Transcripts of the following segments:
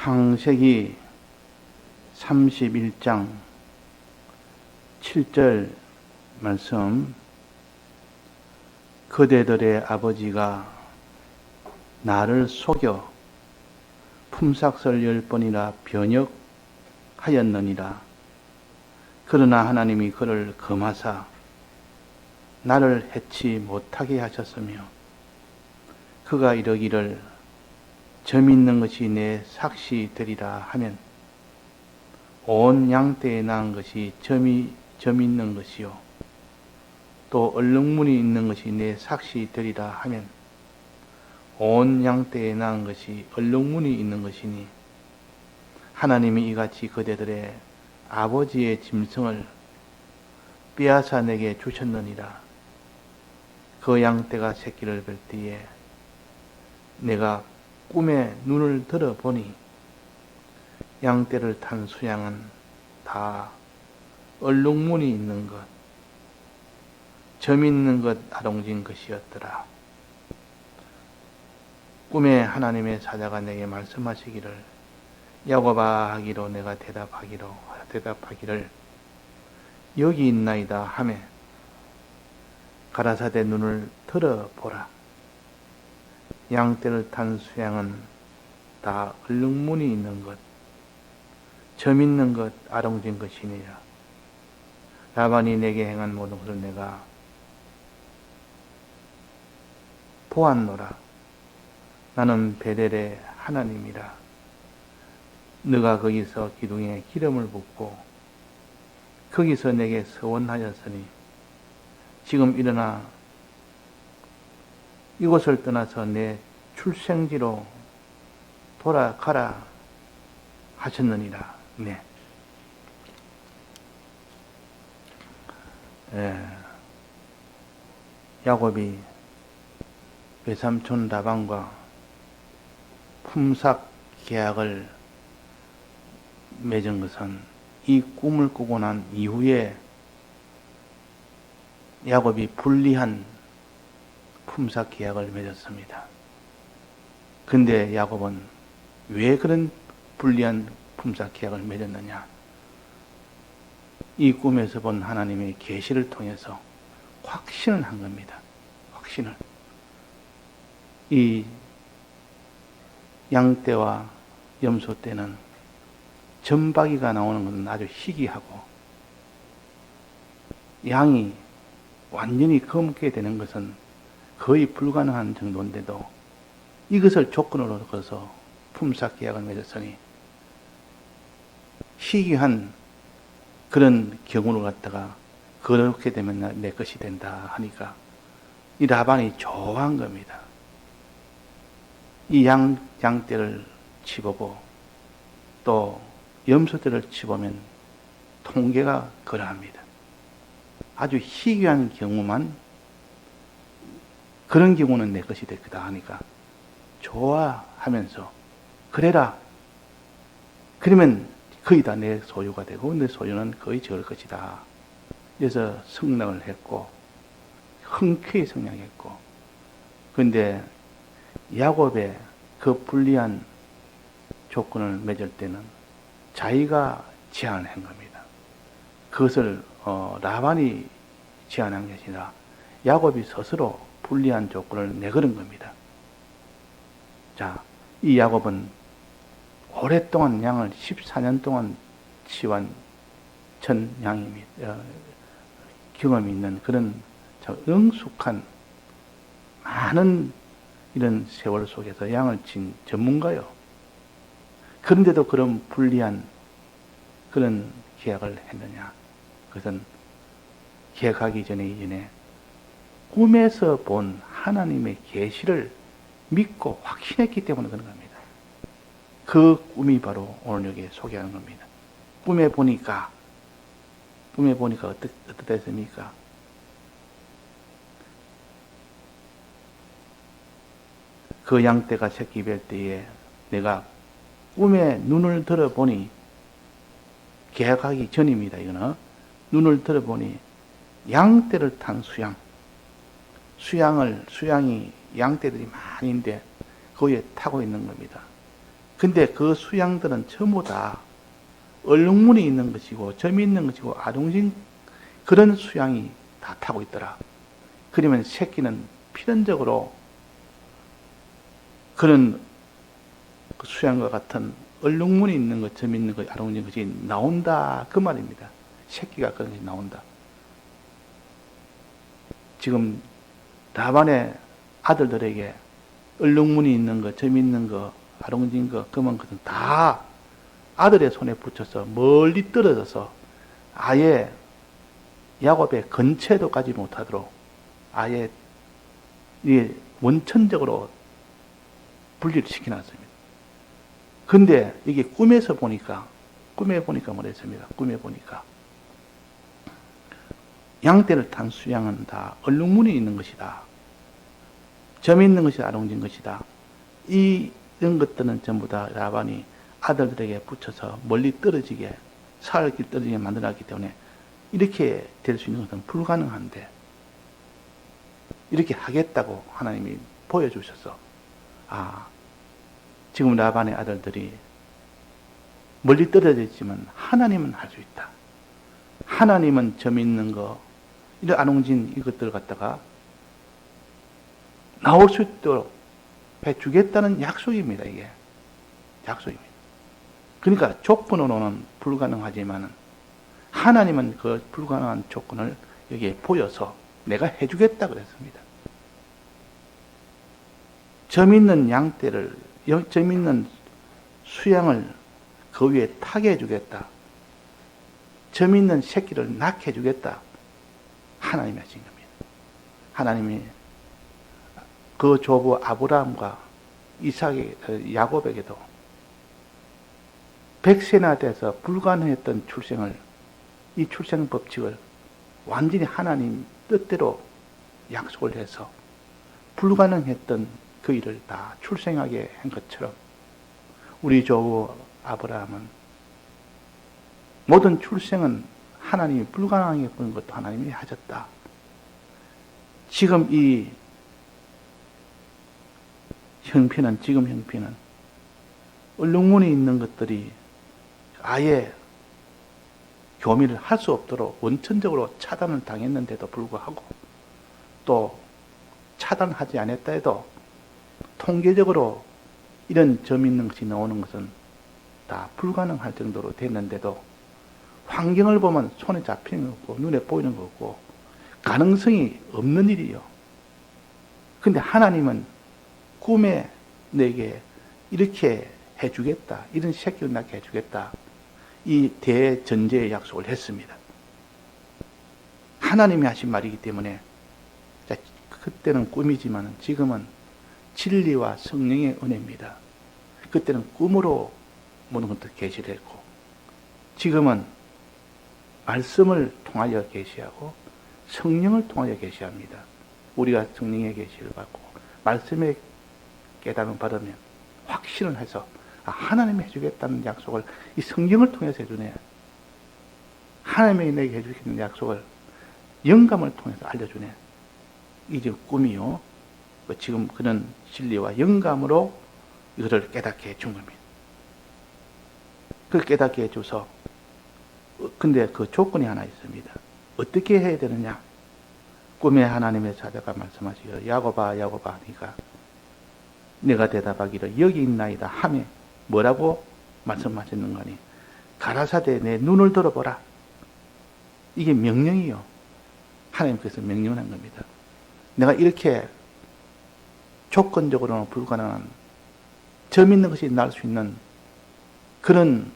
창세기 31장 7절 말씀. 그대들의 아버지가 나를 속여 품삯을 10번이나 변역하였느니라. 그러나 하나님이 그를 금하사 나를 해치 못하게 하셨으며 그가 이르기를 점 있는 것이 내 삭시 되리라 하면 온 양떼에 낳은 것이 점 있는 것이요 또 얼룩무늬 있는 것이 내 삭시 되리라 하면 온 양떼에 낳은 것이 얼룩무늬 있는 것이니 하나님이 이같이 그대들의 아버지의 짐승을 빼앗아 내게 주셨느니라. 그 양떼가 새끼를 뵐 때에 내가 꿈에 눈을 들어 보니 양떼를 탄 수양은 다 얼룩무늬 있는 것, 점 있는 것 아롱진 것이었더라. 꿈에 하나님의 사자가 내게 말씀하시기를 야곱아 하기로 내가 대답하기를 여기 있나이다 하매 가라사대 눈을 들어보라. 양떼를 탄 수양은 다 얼룩무늬 있는 것, 점 있는 것, 아롱진 것이니라. 라반이 내게 행한 모든 것을 내가 보았노라. 나는 베델의 하나님이라. 너가 거기서 기둥에 기름을 붓고 거기서 내게 서원하였으니 지금 일어나 이곳을 떠나서 내 출생지로 돌아가라 하셨느니라. 네. 야곱이 외삼촌 라반과 품삯 계약을 맺은 것은 이 꿈을 꾸고 난 이후에 야곱이 불리한 품삯 계약을 맺었습니다. 근데 야곱은 왜 그런 불리한 품삯 계약을 맺었느냐? 이 꿈에서 본 하나님의 계시를 통해서 확신을 한 겁니다. 확신을. 이 양떼와 염소 떼는 점박이가 나오는 것은 아주 희귀하고 양이 완전히 검게 되는 것은 거의 불가능한 정도인데도 이것을 조건으로 걸어서 품삯 계약을 맺었으니 희귀한 그런 경우를 갖다가 그렇게 되면 내 것이 된다 하니까 이 라반이 좋아한 겁니다. 이 양떼를 치보고 또 염소떼를 치보면 통계가 그러합니다. 아주 희귀한 경우만 그런 경우는 내 것이 될 거다 하니까 좋아하면서 그래라. 그러면 거의 다 내 소유가 되고 내 소유는 거의 저럴 것이다. 그래서 승낙을 했고 흔쾌히 승낙했고 그런데 야곱의 그 불리한 조건을 맺을 때는 자기가 제안을 한 겁니다. 그것을 라반이 제안한 것이 아니라 야곱이 스스로 불리한 조건을 내걸은 겁니다. 자, 이 야곱은 오랫동안 양을 14년 동안 치완 천 양이 경험이 있는 그런 능숙한 많은 이런 세월 속에서 양을 친 전문가요. 그런데도 그런 불리한 그런 계약을 했느냐? 그것은 계약하기 전에 이전에 꿈에서 본 하나님의 계시를 믿고 확신했기 때문에 그런 겁니다. 그 꿈이 바로 오늘 여기에 소개하는 겁니다. 꿈에 보니까 어떻다 했습니까? 그 양떼가 새끼 뵐 때에 내가 꿈에 눈을 들어보니 계약하기 전입니다. 이거는 눈을 들어보니 양떼를 탄 수양이 양떼들이 많이 있는데 거기에 타고 있는 겁니다. 근데 그 수양들은 전부 다 얼룩무늬 있는 것이고 점이 있는 것이고 아둥진 그런 수양이 다 타고 있더라. 그러면 새끼는 필연적으로 그런 수양과 같은 얼룩무늬 있는 것, 점 있는 것, 아둥진 것이 나온다 그 말입니다. 새끼가 그런 것이 나온다. 지금 라반의 아들들에게 얼룩무늬 있는 것, 점 있는 것, 아롱진 것, 그만 것은 다 아들의 손에 붙여서 멀리 떨어져서 아예 야곱의 근처에도 가지 못하도록 아예 원천적으로 분리를 시켜놨습니다. 근데 이게 꿈에 보니까 뭐랬습니다. 꿈에 보니까 양떼를 탄 수양은 다 얼룩무늬 있는 것이다. 점이 있는 것이 아롱진 것이다. 이런 것들은 전부 다 라반이 아들들에게 붙여서 멀리 떨어지게 사흘길 떨어지게 만들었기 때문에 이렇게 될 수 있는 것은 불가능한데 이렇게 하겠다고 하나님이 보여주셔서 지금 라반의 아들들이 멀리 떨어져 있지만 하나님은 할 수 있다. 하나님은 점 있는 거 이런 아농진 이것들을 갖다가 나올 수 있도록 해주겠다는 약속입니다. 이게 약속입니다. 그러니까 조건으로는 불가능하지만 하나님은 그 불가능한 조건을 여기에 보여서 내가 해주겠다 그랬습니다. 점 있는 양떼를 점 있는 수양을 그 위에 타게 해주겠다. 점 있는 새끼를 낳게 해주겠다. 하나님이 하신 겁니다. 하나님이 그 조부 아브라함과 이삭에게, 야곱에게도 백세나 돼서 불가능했던 출생을, 이 출생 법칙을 완전히 하나님 뜻대로 약속을 해서 불가능했던 그 일을 다 출생하게 한 것처럼 우리 조부 아브라함은 모든 출생은 하나님이 불가능하게 보는 것도 하나님이 하셨다. 지금 이 지금 형편은 얼룩무늬 있는 것들이 아예 교미를 할 수 없도록 원천적으로 차단을 당했는데도 불구하고 또 차단하지 않았다 해도 통계적으로 이런 점 있는 것이 나오는 것은 다 불가능할 정도로 됐는데도 환경을 보면 손에 잡히는 거 없고 눈에 보이는 거 없고 가능성이 없는 일이요. 근데 하나님은 꿈에 내게 이렇게 해주겠다. 이런 새끼를 낳게 해주겠다. 이 대전제의 약속을 했습니다. 하나님이 하신 말이기 때문에 그때는 꿈이지만 지금은 진리와 성령의 은혜입니다. 그때는 꿈으로 모든 것을 계시를 했고 지금은 말씀을 통하여 계시하고 성령을 통하여 계시합니다. 우리가 성령의 계시를 받고 말씀의 깨달음을 받으면 확신을 해서 하나님이 해주겠다는 약속을 이 성경을 통해서 해주네. 하나님이 내게 해주겠다는 약속을 영감을 통해서 알려주네. 이게 지금 꿈이요. 지금 그런 진리와 영감으로 이것을 깨닫게 해준 겁니다. 그걸 깨닫게 해줘서 근데 그 조건이 하나 있습니다. 어떻게 해야 되느냐? 꿈에 하나님의 사자가 말씀하시기를 야곱아 야곱아 하니까 내가 대답하기를 여기 있나이다 하며 뭐라고 말씀하셨는가 하니 가라사대 내 눈을 들어보라. 이게 명령이요. 하나님께서 명령한 겁니다. 내가 이렇게 조건적으로는 불가능한 점 있는 것이 날 수 있는 그런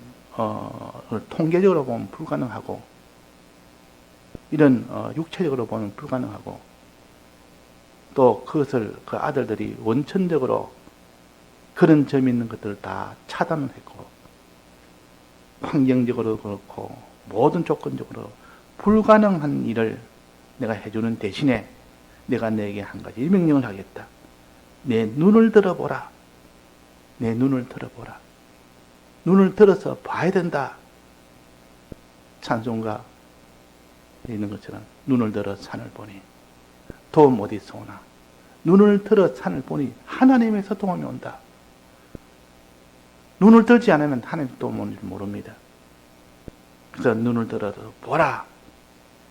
통계적으로 보면 불가능하고 이런 육체적으로 보면 불가능하고 또 그것을 그 아들들이 원천적으로 그런 점 있는 것들을 다 차단을 했고 환경적으로 그렇고 모든 조건적으로 불가능한 일을 내가 해주는 대신에 내가 내게 한 가지 명령을 하겠다. 내 눈을 들어보라. 내 눈을 들어보라. 눈을 들어서 봐야 된다. 찬송가 있는 것처럼 눈을 들어 산을 보니 도움 어디서 오나. 눈을 들어 산을 보니 하나님에서 도움이 온다. 눈을 들지 않으면 하나님도 모릅니다. 그래서 눈을 들어도 보라.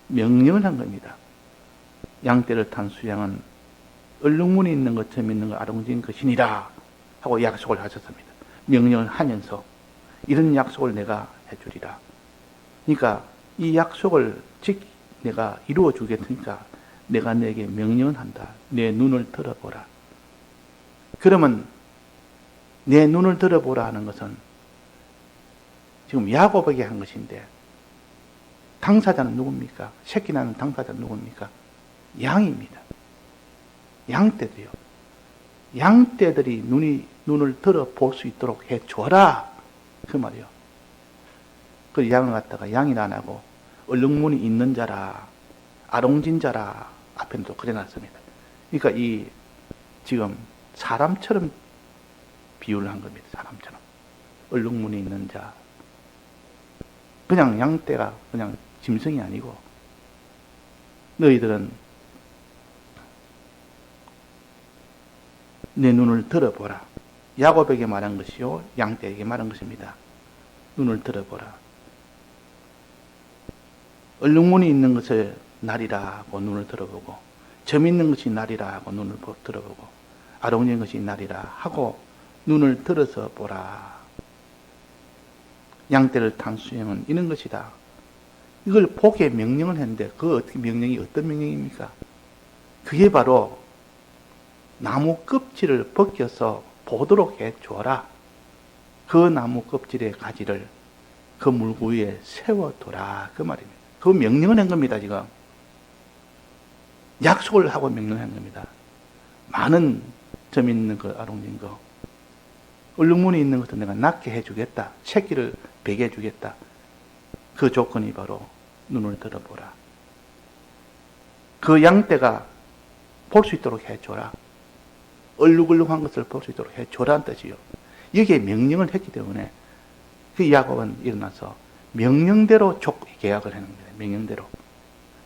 명령을 한 겁니다. 양떼를 탄 수양은 얼룩무늬 있는 것, 점 있는 것, 아롱진 것이니라 하고 약속을 하셨습니다. 명령을 하면서 이런 약속을 내가 해주리라. 그러니까 이 약속을 내가 이루어 주겠으니까 내가 내게 명령을 한다. 내 눈을 들어보라. 그러면 내 눈을 들어보라 하는 것은 지금 야곱에게 한 것인데 당사자는 누굽니까? 새끼 낳는 당사자는 누굽니까? 양입니다. 양떼들이요. 양떼들이 눈을 들어볼 수 있도록 해줘라. 그 말이요. 그 양을 갖다가 양이 안 하고 얼룩무늬 있는 자라, 아롱진 자라 앞에도 그려놨습니다. 그러니까 이 지금 사람처럼 비유를 한 겁니다. 사람처럼. 얼룩무늬 있는 자. 그냥 양떼가 그냥 짐승이 아니고 너희들은 내 눈을 들어보라. 야곱에게 말한 것이요 양떼에게 말한 것입니다. 눈을 들어보라. 얼룩무늬 있는 것을 날이라 하고 눈을 들어보고 점 있는 것이 날이라 하고 눈을 들어보고 아롱진 것이 날이라 하고 눈을 들어서 보라. 양떼를 탄 수양은 이런 것이다. 이걸 보게 명령을 했는데 그 명령이 어떤 명령입니까? 그게 바로 나무 껍질을 벗겨서 보도록 해줘라. 그 나무 껍질의 가지를 그 물고 위에 세워둬라. 그 말입니다. 그 명령을 한 겁니다. 지금 약속을 하고 명령을 한 겁니다. 많은 점 있는 거, 아롱진 거, 얼룩무늬 있는 것도 내가 낫게 해주겠다. 새끼를 베게 해주겠다. 그 조건이 바로 눈을 들어보라. 그 양떼가 볼 수 있도록 해줘라. 얼룩얼룩한 것을 볼 수 있도록 해줘라는 뜻이요. 여기에 명령을 했기 때문에 그 야곱은 일어나서 명령대로 계약을 하는 겁니다. 명령대로.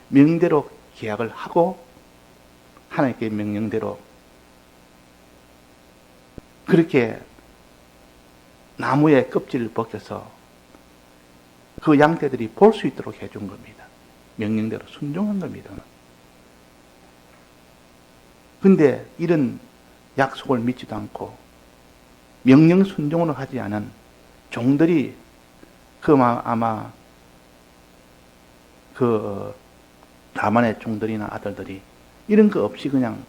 명령대로 계약을 하고 하나님께 명령대로 그렇게 나무의 껍질을 벗겨서 그 양떼들이 볼 수 있도록 해준 겁니다. 명령대로 순종한 겁니다. 근데 이런 약속을 믿지도 않고 명령 순종을 하지 않은 종들이 아마 그 다만의 종들이나 아들들이 이런 거 없이 그냥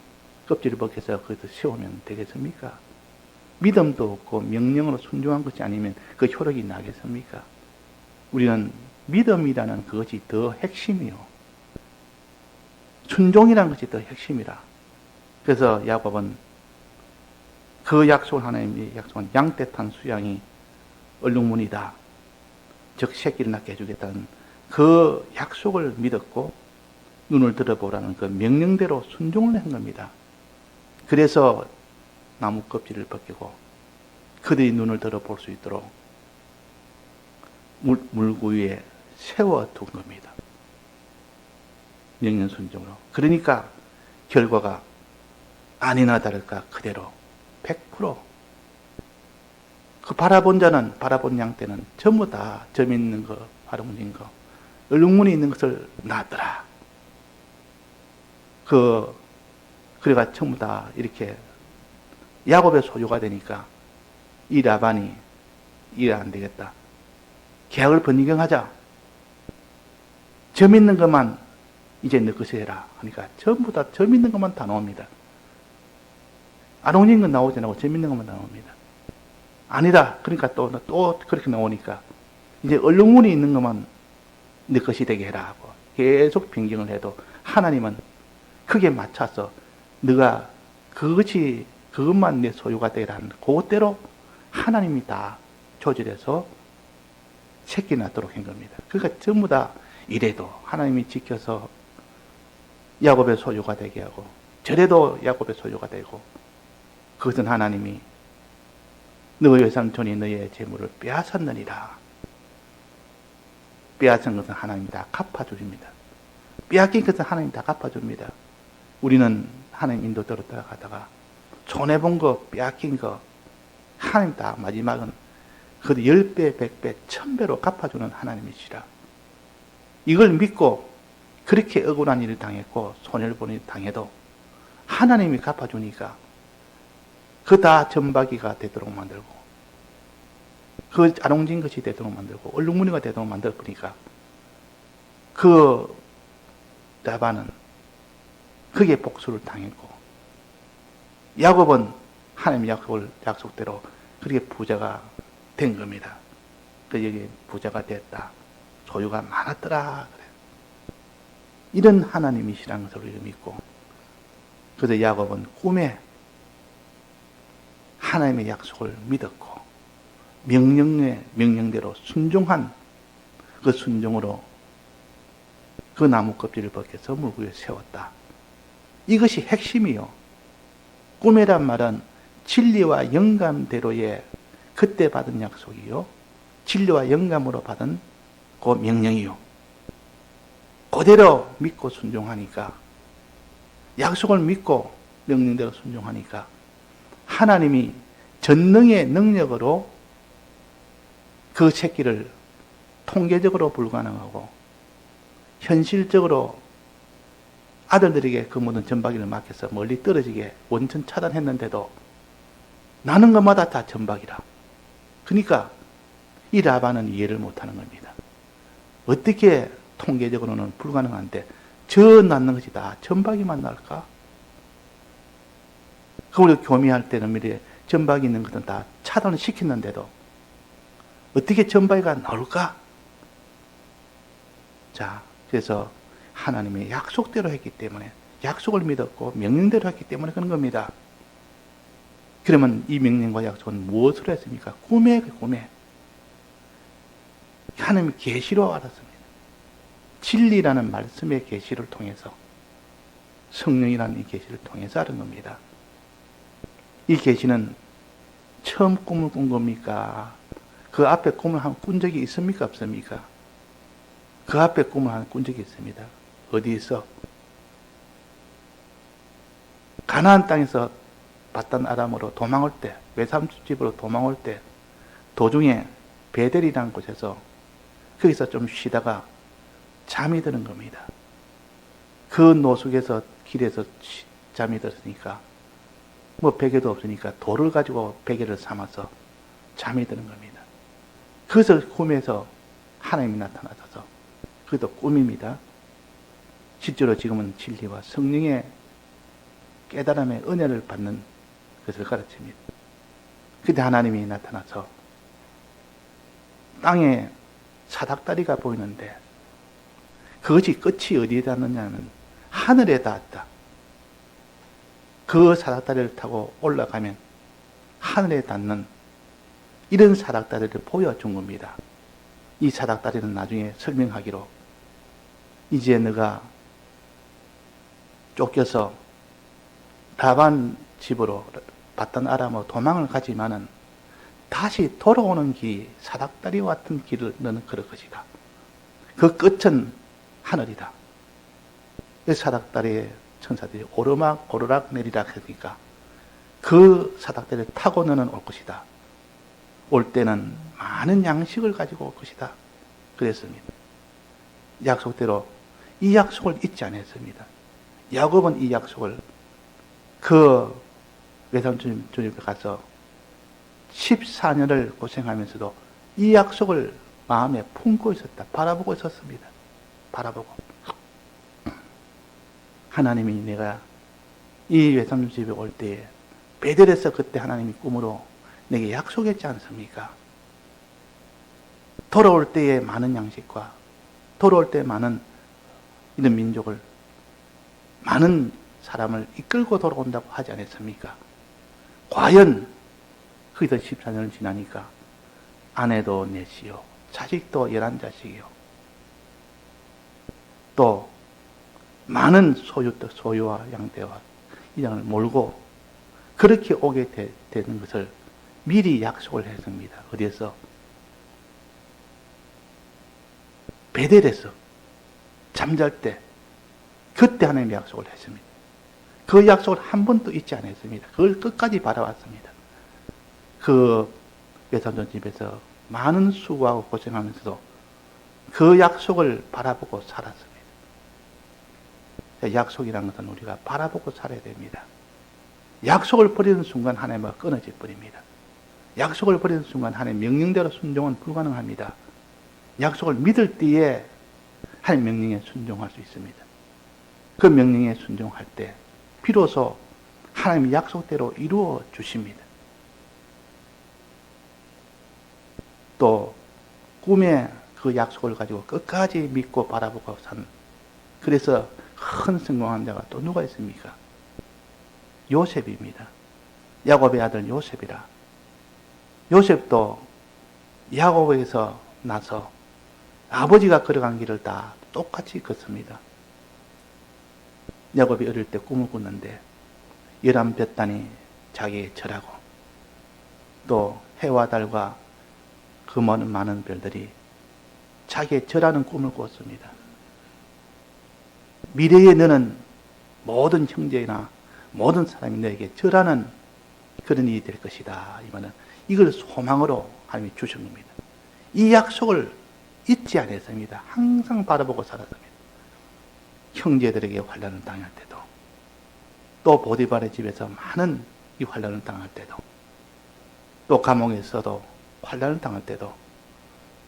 껍질을 벗겨서 거기서 세우면 되겠습니까? 믿음도 없고 명령으로 순종한 것이 아니면 그 효력이 나겠습니까? 우리는 믿음이라는 그것이 더 핵심이요. 순종이라는 것이 더 핵심이라. 그래서 야곱은 그 약속을 하나님이 약속한 양떼 탄 수양이 얼룩무늬다. 즉 새끼를 낳게 해주겠다는 그 약속을 믿었고 눈을 들어보라는 그 명령대로 순종을 한 겁니다. 그래서 나무 껍질을 벗기고 그들이 눈을 들어볼 수 있도록 물구 위에 세워둔 겁니다. 명령 순종으로. 그러니까 결과가 아니나 다를까 그대로 100%. 그 바라본 양떼는 전부 다 점 있는 거, 아롱진 거, 얼룩무늬 있는 것을 낳았더라. 그래가 전부 다 이렇게 야곱의 소유가 되니까 이 라반이 이래 안 되겠다. 계약을 변경하자. 점 있는 것만 이제 너 것이 해라. 그러니까 전부 다 점 있는 것만 다 나옵니다. 아롱진 건 나오지 않고 점 있는 것만 나옵니다. 아니다. 그러니까 또 그렇게 나오니까 이제 얼룩무늬 있는 것만 내 것이 되게 해라 하고 계속 변경을 해도 하나님은 크게 맞춰서 네가 그것만 내 소유가 되라는 그것대로 하나님이 다 조절해서 새끼 낳도록 한 겁니다. 그러니까 전부 다 이래도 하나님이 지켜서 야곱의 소유가 되게 하고 저래도 야곱의 소유가 되고 그것은 하나님이 너의 외삼촌이 너의 재물을 빼앗았느니라. 빼앗은 것은 하나님이 다 갚아줍니다. 빼앗긴 것은 하나님이 다 갚아줍니다. 우리는 하나님 인도대로 따라가다가 손해본 거, 빼앗긴 거 하나님 다 마지막은 그것도 10배, 100배, 1000배로 갚아주는 하나님이시라. 이걸 믿고 그렇게 억울한 일을 당했고 손해를 당해도 하나님이 갚아주니까 그 다 전박이가 되도록 만들고 그 아롱진 것이 되도록 만들고 얼룩무늬가 되도록 만들 거니까 그 라반은 그게 복수를 당했고 야곱은 하나님의 약속대로 그렇게 부자가 된 겁니다. 그 여기 부자가 됐다. 소유가 많았더라. 그래. 이런 하나님이시라는 것을 우리가 믿고 그래서 야곱은 꿈에 하나님의 약속을 믿었고 명령대로 순종한 그 순종으로 그 나무 껍질을 벗겨서 물 위에 세웠다. 이것이 핵심이요. 꿈이란 말은 진리와 영감대로의 그때 받은 약속이요. 진리와 영감으로 받은 그 명령이요. 그대로 믿고 순종하니까 약속을 믿고 명령대로 순종하니까 하나님이 전능의 능력으로 그 새끼를 통계적으로 불가능하고 현실적으로 아들들에게 그 모든 전박이를 맡겨서 멀리 떨어지게 원천 차단했는데도 나는 것마다 다 전박이라. 그러니까 이 라반은 이해를 못하는 겁니다. 어떻게 통계적으로는 불가능한데 저 낳는 것이 다 전박이만 날까? 우리 교미할 때는 미리 전박이 있는 것은 다 차단을 시켰는데도 어떻게 전박이가 나올까? 자, 그래서 하나님의 약속대로 했기 때문에 약속을 믿었고 명령대로 했기 때문에 그런 겁니다. 그러면 이 명령과 약속은 무엇으로 했습니까? 꿈에 하나님의 계시로 알았습니다. 진리라는 말씀의 계시를 통해서 성령이라는 이 계시를 통해서 알은 겁니다. 이 계시는 처음 꿈을 꾼 겁니까? 그 앞에 꿈을 한 꾼 적이 있습니까? 없습니까? 그 앞에 꿈을 한 꾼 적이 있습니다. 어디에서? 가나안 땅에서 바단 아람으로 도망올 때, 외삼집으로 도망올 때 도중에 베델이라는 곳에서 거기서 좀 쉬다가 잠이 드는 겁니다. 그 노숙에서 길에서 잠이 들었으니까 뭐 베개도 없으니까 돌을 가지고 베개를 삼아서 잠이 드는 겁니다. 그것을 꿈에서 하나님이 나타나셔서 그것도 꿈입니다. 실제로 지금은 진리와 성령의 깨달음의 은혜를 받는 것을 가르칩니다. 그때 하나님이 나타나서 땅에 사닥다리가 보이는데 그것이 끝이 어디에 닿느냐면 하늘에 닿았다. 그 사닥다리를 타고 올라가면 하늘에 닿는 이런 사닥다리를 보여준 겁니다. 이 사닥다리는 나중에 설명하기로 이제 너가 쫓겨서 라반 집으로 바단 아람으로 도망을 가지만은 다시 돌아오는 길이 사닥다리와 같은 길을 너는 걸을 것이다. 그 끝은 하늘이다. 이 사닥다리에 천사들이 오르락 내리락 하니까 그 사닥다리를 타고 너는 올 것이다. 올 때는 많은 양식을 가지고 올 것이다. 그랬습니다. 약속대로 이 약속을 잊지 않았습니다. 야곱은 이 약속을 그 외삼촌 주님께 가서 14년을 고생하면서도 이 약속을 마음에 품고 있었다. 바라보고 있었습니다. 바라보고. 하나님이 내가 이 외삼촌 집에 올 때에 베델에서 그때 하나님이 꿈으로 내게 약속했지 않습니까? 돌아올 때에 많은 양식과 돌아올 때 많은 이런 민족을 많은 사람을 이끌고 돌아온다고 하지 않았습니까? 과연 거기서 14년을 지나니까 아내도 넷이요 자식도 11자식이요 또 많은 소유와 양떼와 이 양을 몰고 그렇게 오게 되는 것을 미리 약속을 했습니다. 어디에서? 베델에서 잠잘 때 그때 하나님의 약속을 했습니다. 그 약속을 한 번도 잊지 않았습니다. 그걸 끝까지 바라왔습니다. 그 외삼촌 집에서 많은 수고하고 고생하면서도 그 약속을 바라보고 살았습니다. 약속이라는 것은 우리가 바라보고 살아야 됩니다. 약속을 버리는 순간 하나님과 끊어질 뿐입니다. 약속을 버리는 순간 하나님 명령대로 순종은 불가능합니다. 약속을 믿을 때에 하나님 명령에 순종할 수 있습니다. 그 명령에 순종할 때 비로소 하나님의 약속대로 이루어 주십니다. 또 꿈에 그 약속을 가지고 끝까지 믿고 바라보고 산, 그래서 큰 성공한 자가 또 누가 있습니까? 요셉입니다. 야곱의 아들 요셉이라. 요셉도 야곱에서 나서 아버지가 걸어간 길을 다 똑같이 걷습니다. 야곱이 어릴 때 꿈을 꿨는데 11볕단이 자기의 절하고 또 해와 달과 그 많은 별들이 자기의 절하는 꿈을 꿨습니다. 미래에 너는 모든 형제나 모든 사람이 너에게 절하는 그런 일이 될 것이다. 이걸 소망으로 하나님이 주신 겁니다. 이 약속을 잊지 않았습니다. 항상 바라보고 살았습니다. 형제들에게 환난을 당할 때도, 또 보디발의 집에서 많은 이 환난을 당할 때도, 또 감옥에서도 환난을 당할 때도,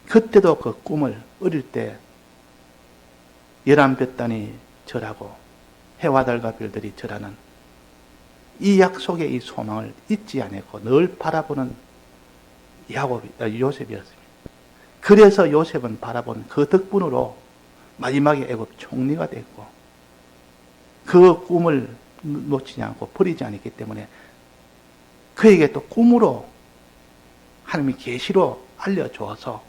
그때도 그 꿈을 어릴 때 11볕단이 절하고 해와 달과 별들이 절하는 이 약속의 이 소망을 잊지 않았고 늘 바라보는 요셉이었습니다. 그래서 요셉은 바라본 그 덕분으로 마지막에 애굽 총리가 됐고 그 꿈을 놓치지 않고 버리지 않았기 때문에 그에게 또 꿈으로 하나님이 계시로 알려주어서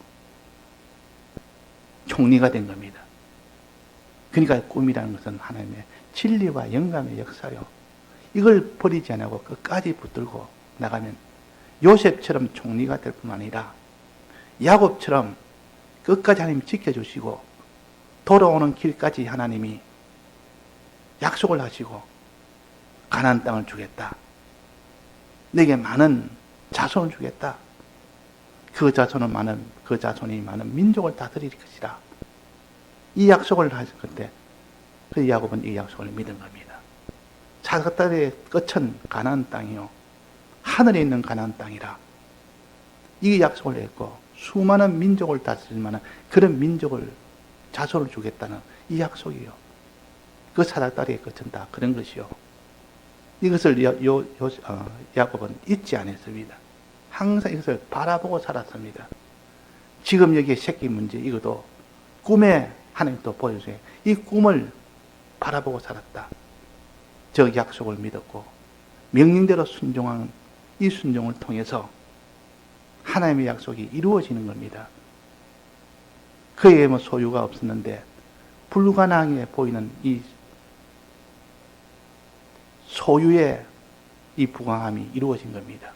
총리가 된 겁니다. 그러니까 꿈이라는 것은 하나님의 진리와 영감의 역사요. 이걸 버리지 않고 끝까지 붙들고 나가면 요셉처럼 총리가 될 뿐만 아니라 야곱처럼 끝까지 하나님이 지켜주시고 돌아오는 길까지 하나님이 약속을 하시고 가나안 땅을 주겠다. 내게 많은 자손을 주겠다. 그 자손이 많은 민족을 다스릴 것이다. 이 약속을 하실 때 그 야곱은 이 약속을 믿은 겁니다. 사각다리의 끝은 가나안 땅이요. 하늘에 있는 가나안 땅이라. 이 약속을 했고 수많은 민족을 다스릴 만한 그런 민족을 자손을 주겠다는 이 약속이요. 그 사각다리의 끝은 다 그런 것이요. 이것을 야곱은 잊지 않았습니다. 항상 이것을 바라보고 살았습니다. 지금 여기에 새끼 문제 이것도 꿈에 하나님 또 보여주세요. 이 꿈을 바라보고 살았다. 저 약속을 믿었고 명령대로 순종한 이 순종을 통해서 하나님의 약속이 이루어지는 겁니다. 그에게 뭐 소유가 없었는데 불가능해 보이는 이 소유의 이 불가함이 이루어진 겁니다.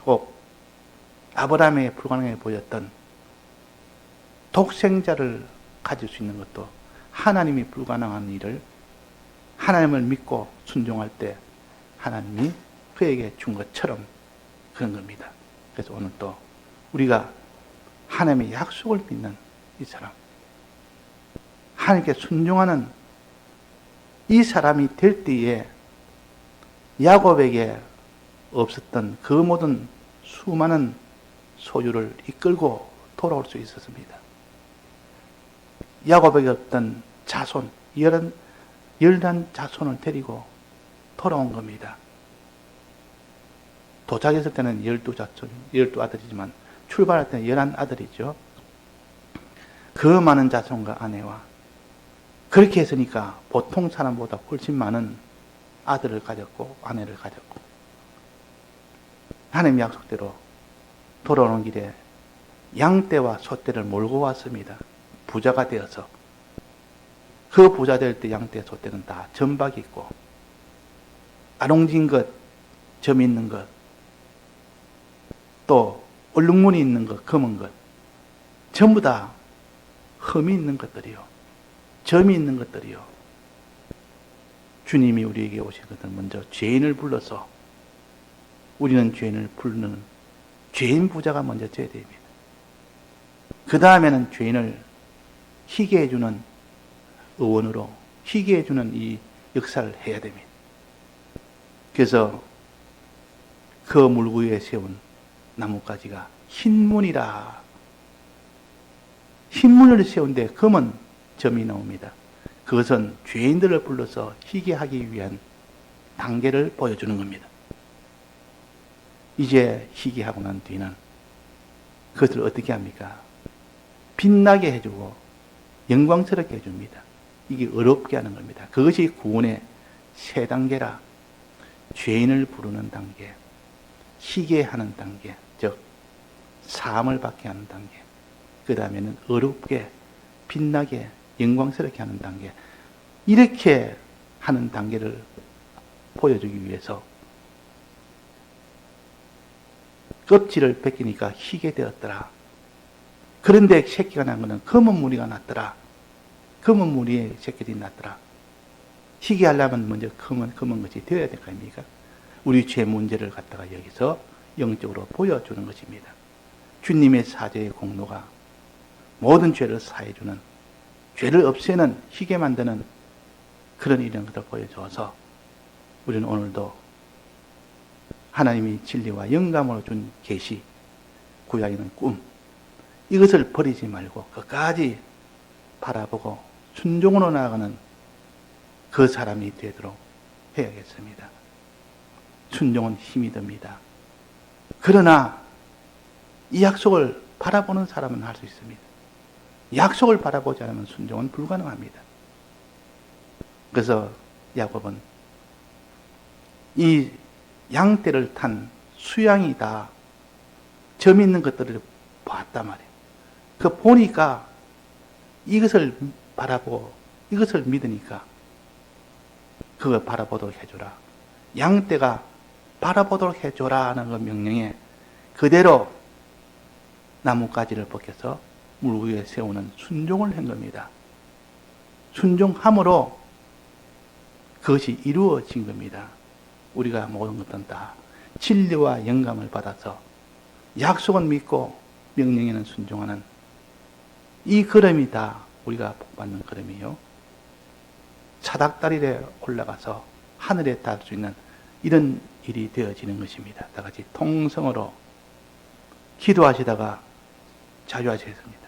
또 아브라함에게 불가능해 보였던 독생자를 가질 수 있는 것도 하나님이 불가능한 일을 하나님을 믿고 순종할 때 하나님이 그에게 준 것처럼 그런 겁니다. 그래서 오늘 또 우리가 하나님의 약속을 믿는 이 사람, 하나님께 순종하는 이 사람이 될 때에 야곱에게 없었던 그 모든 수많은 소유를 이끌고 돌아올 수 있었습니다. 야곱에게 없던 자손, 열한 자손을 데리고 돌아온 겁니다. 도착했을 때는 12자손, 12아들이지만 출발할 때는 11아들이죠. 그 많은 자손과 아내와 그렇게 했으니까 보통 사람보다 훨씬 많은 아들을 가졌고 아내를 가졌고 하나님 약속대로 돌아오는 길에 양떼와 소떼를 몰고 왔습니다. 부자가 되어서 그 부자 될 때 양떼 소떼는 다 점박이 있고 아롱진 것, 점 있는 것, 또 얼룩무늬 있는 것, 검은 것 전부 다 흠이 있는 것들이요. 점이 있는 것들이요. 주님이 우리에게 오신 것은 먼저 죄인을 불러서 우리는 죄인을 부르는 죄인 부자가 먼저 져야 됩니다. 그 다음에는 죄인을 희게 해주는 의원으로 희게 해주는 이 역사를 해야 됩니다. 그래서 그 물구 위에 세운 나뭇가지가 흰문이라. 흰문을 세운데 검은 점이 나옵니다. 그것은 죄인들을 불러서 희게 하기 위한 단계를 보여주는 겁니다. 이제 희게 하고 난 뒤는 그것을 어떻게 합니까? 빛나게 해주고 영광스럽게 해줍니다. 이게 어렵게 하는 겁니다. 그것이 구원의 세 단계라. 죄인을 부르는 단계, 희게 하는 단계, 즉 사함을 받게 하는 단계, 그 다음에는 어렵게 빛나게 영광스럽게 하는 단계, 이렇게 하는 단계를 보여주기 위해서 껍질을 벗기니까 희게 되었더라. 그런데 새끼가 난 것은 검은 무늬가 났더라. 검은 무늬에 새끼들이 났더라. 희게 하려면 먼저 검은 것이 되어야 될 거 아닙니까? 우리 죄 문제를 갖다가 여기서 영적으로 보여주는 것입니다. 주님의 사죄의 공로가 모든 죄를 사해주는, 죄를 없애는, 희게 만드는 그런 이런 것을 보여줘서 우리는 오늘도 하나님이 진리와 영감으로 준 계시, 구약에는 꿈, 이것을 버리지 말고 끝까지 바라보고 순종으로 나아가는 그 사람이 되도록 해야겠습니다. 순종은 힘이 듭니다. 그러나 이 약속을 바라보는 사람은 할 수 있습니다. 약속을 바라보지 않으면 순종은 불가능합니다. 그래서 야곱은 이 양떼를 탄 수양이 다 점 있는 것들을 봤단 말이에요. 그 보니까 이것을 바라보고 이것을 믿으니까 그걸 바라보도록 해줘라. 양떼가 바라보도록 해줘라 하는 그 명령에 그대로 나뭇가지를 벗겨서 물 위에 세우는 순종을 한 겁니다. 순종함으로 그것이 이루어진 겁니다. 우리가 모든 것들은 다 진리와 영감을 받아서 약속은 믿고 명령에는 순종하는 이 걸음이 다 우리가 복받는 걸음이요. 사닥다리에 올라가서 하늘에 닿을 수 있는 이런 일이 되어지는 것입니다. 다 같이 통성으로 기도하시다가 자유하시겠습니다.